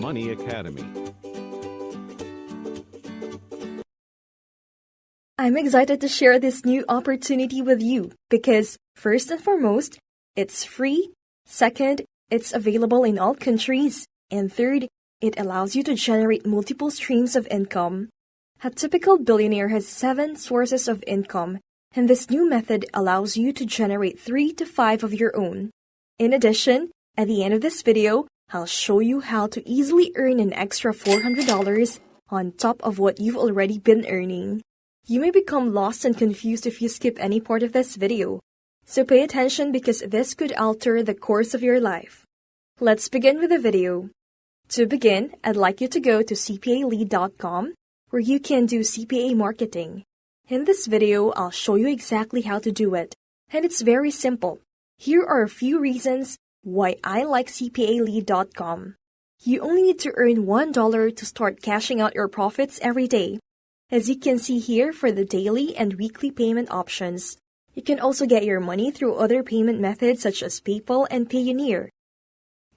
Money Academy. I'm excited to share this new opportunity with you because, first and foremost, it's free. Second, it's available in all countries. And third, it allows you to generate multiple streams of income. A typical billionaire has 7 sources of income, and this new method allows you to generate 3 to 5 of your own. In addition, at the end of this video, I'll show you how to easily earn an extra $400 on top of what you've already been earning. You may become lost and confused if you skip any part of this video, so pay attention because this could alter the course of your life. Let's begin with the video. To begin, I'd like you to go to cpalead.com where you can do CPA marketing. In this video, I'll show you exactly how to do it, and it's very simple. Here are a few reasons why I like cpalead.com. You only need to earn $1 to start cashing out your profits every day. As you can see here for the daily and weekly payment options. You can also get your money through other payment methods such as PayPal and Payoneer.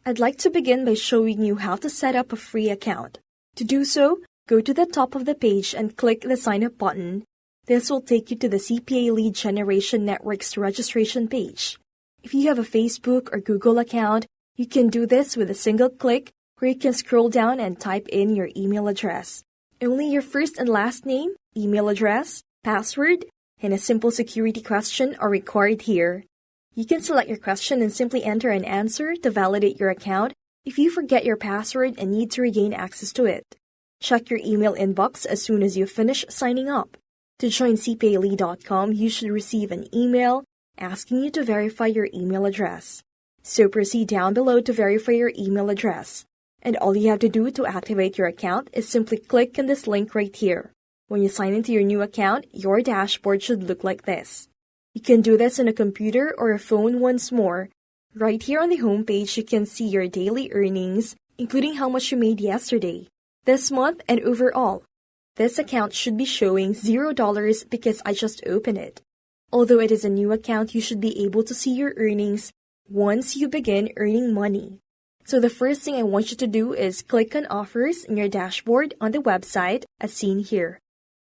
I'd like to begin by showing you how to set up a free account. To do so, go to the top of the page and click the sign up button. This will take you to the CPA Lead Generation Network's registration page. If you have a Facebook or Google account, you can do this with a single click where you can scroll down and type in your email address. Only your first and last name, email address, password, and a simple security question are required here. You can select your question and simply enter an answer to validate your account if you forget your password and need to regain access to it. Check your email inbox as soon as you finish signing up. To join cpalead.com, you should receive an email asking you to verify your email address. So proceed down below to verify your email address. And all you have to do to activate your account is simply click on this link right here. When you sign into your new account, your dashboard should look like this. You can do this on a computer or a phone once more. Right here on the home page, you can see your daily earnings, including how much you made yesterday, this month, and overall. This account should be showing $0 because I just opened it. Although it is a new account, you should be able to see your earnings once you begin earning money. So the first thing I want you to do is click on Offers in your dashboard on the website as seen here.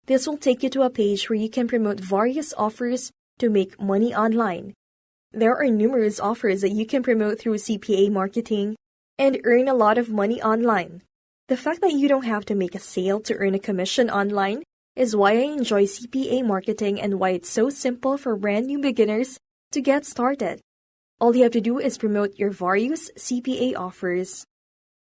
This will take you to a page where you can promote various offers to make money online. There are numerous offers that you can promote through CPA marketing and earn a lot of money online. The fact that you don't have to make a sale to earn a commission online is why I enjoy CPA marketing and why it's so simple for brand new beginners to get started. All you have to do is promote your various CPA offers.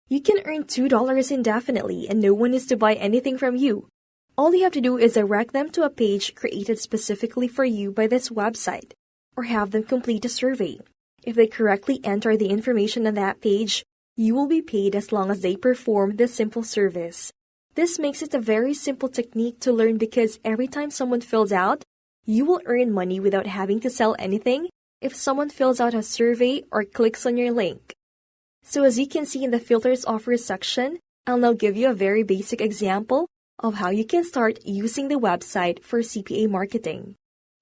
You can earn $2 indefinitely and no one is to buy anything from you. All you have to do is direct them to a page created specifically for you by this website, or have them complete a survey. If they correctly enter the information on that page, you will be paid as long as they perform this simple service. This makes it a very simple technique to learn because every time someone fills out, you will earn money without having to sell anything if someone fills out a survey or clicks on your link. So as you can see in the Filters Offers section, I'll now give you a very basic example of how you can start using the website for CPA marketing.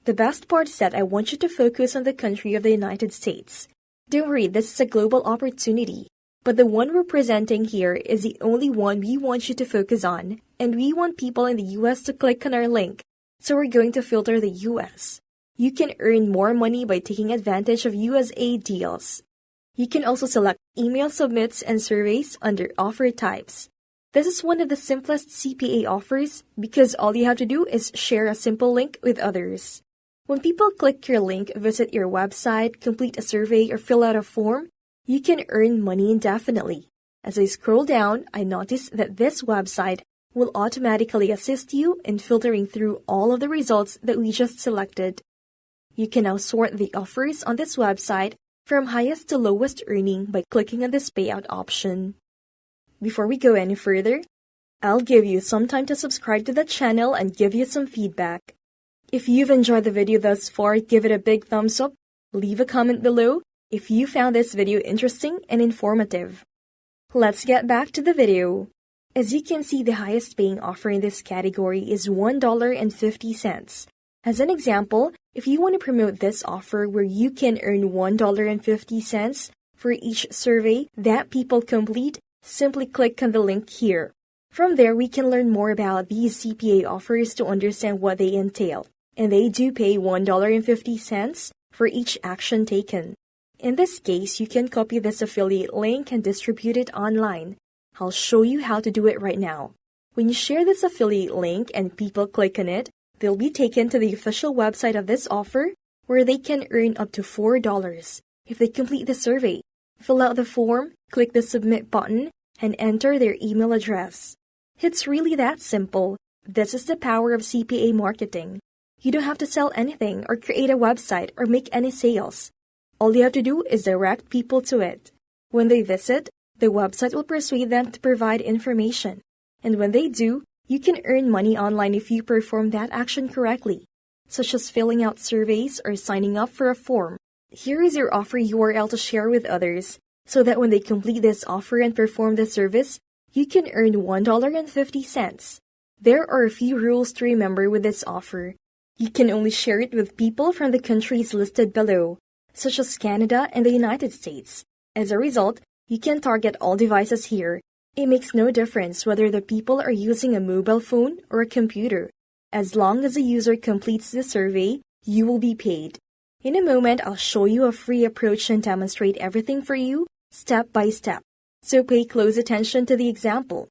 The best part is that I want you to focus on the country of the United States. Don't worry, this is a global opportunity, but the one we're presenting here is the only one we want you to focus on, and we want people in the US to click on our link, so we're going to filter the US. You can earn more money by taking advantage of USA deals. You can also select email submits and surveys under offer types. This is one of the simplest CPA offers because all you have to do is share a simple link with others. When people click your link, visit your website, complete a survey, or fill out a form, you can earn money indefinitely. As I scroll down, I notice that this website will automatically assist you in filtering through all of the results that we just selected. You can now sort the offers on this website from highest to lowest earning by clicking on this payout option. Before we go any further, I'll give you some time to subscribe to the channel and give you some feedback. If you've enjoyed the video thus far, give it a big thumbs up, leave a comment below if you found this video interesting and informative. Let's get back to the video. As you can see, the highest paying offer in this category is $1.50. As an example, if you want to promote this offer where you can earn $1.50 for each survey that people complete, Simply click on the link here. From there, we can learn more about these CPA offers to understand what they entail. And they do pay $1.50 for each action taken. In this case, you can copy this affiliate link and distribute it online. I'll show you how to do it right now. When you share this affiliate link and people click on it, they'll be taken to the official website of this offer where they can earn up to $4 if they complete the survey. Fill out the form, click the submit button, and enter their email address. It's really that simple. This is the power of CPA marketing. You don't have to sell anything or create a website or make any sales. All you have to do is direct people to it. When they visit, the website will persuade them to provide information. And when they do, you can earn money online if you perform that action correctly, such as filling out surveys or signing up for a form. Here is your offer URL to share with others, so that when they complete this offer and perform the service, you can earn $1.50. There are a few rules to remember with this offer. You can only share it with people from the countries listed below, such as Canada and the United States. As a result, you can target all devices here. It makes no difference whether the people are using a mobile phone or a computer. As long as the user completes the survey, you will be paid. In a moment, I'll show you a free approach and demonstrate everything for you, step by step. So pay close attention to the example.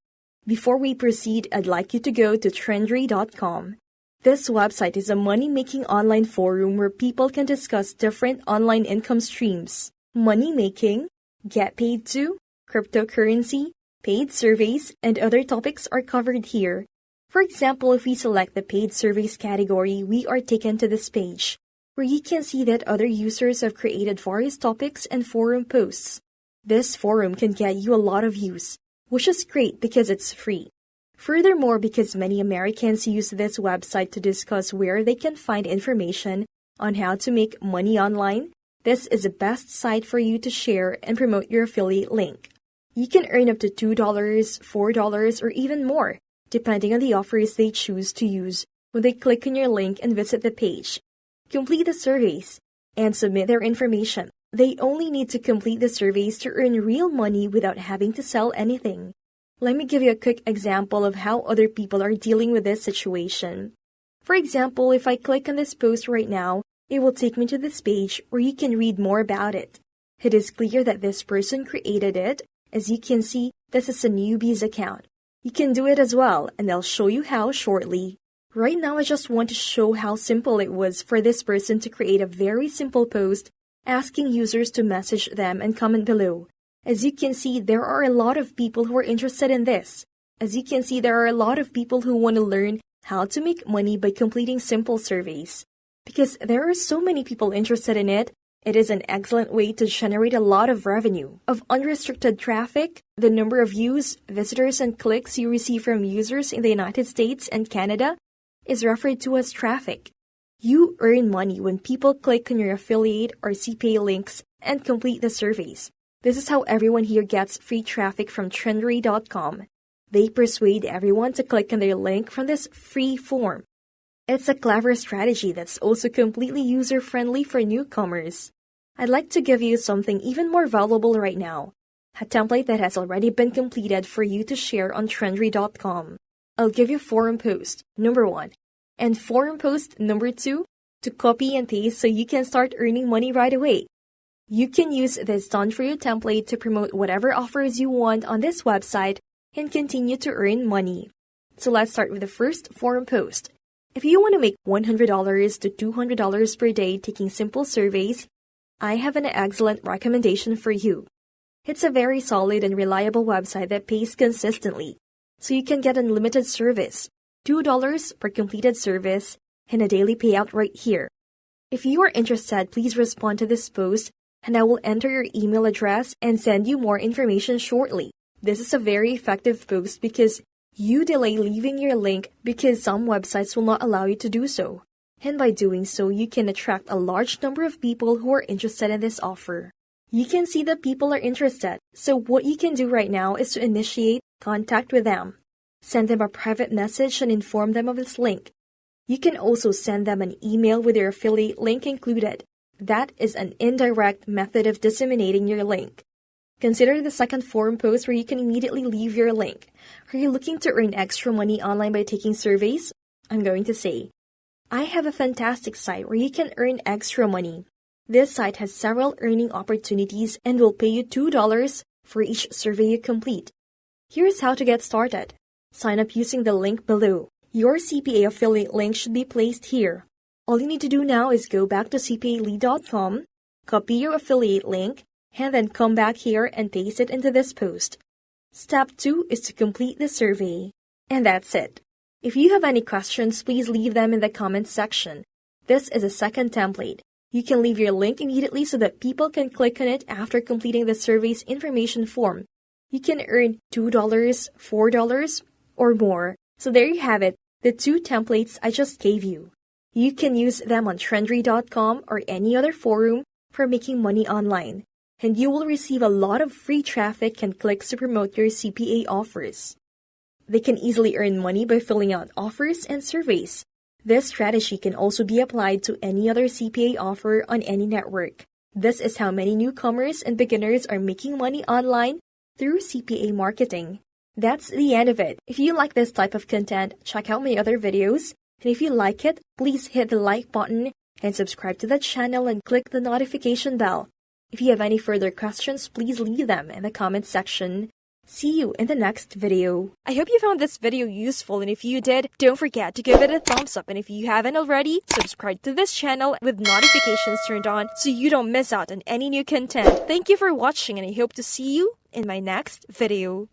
Before we proceed, I'd like you to go to Trendry.com. This website is a money-making online forum where people can discuss different online income streams, money making, get paid to, cryptocurrency, paid surveys, and other topics are covered here. For example, if we select the paid surveys category, we are taken to this page, where you can see that other users have created various topics and forum posts. This forum can get you a lot of views, which is great because it's free. Furthermore, because many Americans use this website to discuss where they can find information on how to make money online, this is the best site for you to share and promote your affiliate link. You can earn up to $2, $4, or even more, depending on the offers they choose to use when they click on your link and visit the page. Complete the surveys and submit their information. They only need to complete the surveys to earn real money without having to sell anything. Let me give you a quick example of how other people are dealing with this situation. For example, if I click on this post right now, it will take me to this page where you can read more about it. It is clear that this person created it. As you can see, this is a newbie's account. You can do it as well, and I'll show you how shortly. Right now, I just want to show how simple it was for this person to create a very simple post asking users to message them and comment below. As you can see, there are a lot of people who are interested in this. As you can see, there are a lot of people who want to learn how to make money by completing simple surveys. Because there are so many people interested in it, it is an excellent way to generate a lot of revenue. Of unrestricted traffic, the number of views, visitors, and clicks you receive from users in the United States and Canada is referred to as traffic. You earn money when people click on your affiliate or CPA links and complete the surveys. This is how everyone here gets free traffic from Trendry.com. They persuade everyone to click on their link from this free form. It's a clever strategy that's also completely user-friendly for newcomers. I'd like to give you something even more valuable right now, a template that has already been completed for you to share on Trendry.com. I'll give you forum post, number 1, and forum post, number 2, to copy and paste so you can start earning money right away. You can use this done-for-you template to promote whatever offers you want on this website and continue to earn money. So let's start with the first forum post. If you want to make $100 to $200 per day taking simple surveys, I have an excellent recommendation for you. It's a very solid and reliable website that pays consistently, so you can get unlimited service, $2 per completed service, and a daily payout right here. If you are interested, please respond to this post, and I will enter your email address and send you more information shortly. This is a very effective post because you delay leaving your link because some websites will not allow you to do so. And by doing so, you can attract a large number of people who are interested in this offer. You can see that people are interested, so what you can do right now is to initiate contact with them. Send them a private message and inform them of this link. You can also send them an email with your affiliate link included. That is an indirect method of disseminating your link. Consider the second forum post where you can immediately leave your link. Are you looking to earn extra money online by taking surveys? I'm going to say, I have a fantastic site where you can earn extra money. This site has several earning opportunities and will pay you $2 for each survey you complete. Here's how to get started. Sign up using the link below. Your CPA affiliate link should be placed here. All you need to do now is go back to cpalead.com, copy your affiliate link, and then come back here and paste it into this post. Step 2 is to complete the survey. And that's it. If you have any questions, please leave them in the comments section. This is a second template. You can leave your link immediately so that people can click on it after completing the survey's information form. You can earn $2, $4, or more. So there you have it, the 2 templates I just gave you. You can use them on Trendry.com or any other forum for making money online. And you will receive a lot of free traffic and clicks to promote your CPA offers. They can easily earn money by filling out offers and surveys. This strategy can also be applied to any other CPA offer on any network. This is how many newcomers and beginners are making money online through CPA marketing. That's the end of it. If you like this type of content, check out my other videos. And if you like it, please hit the like button and subscribe to the channel and click the notification bell. If you have any further questions, please leave them in the comments section. See you in the next video. I hope you found this video useful, and if you did, don't forget to give it a thumbs up, and if you haven't already, subscribe to this channel with notifications turned on so you don't miss out on any new content. Thank you for watching, and I hope to see you in my next video.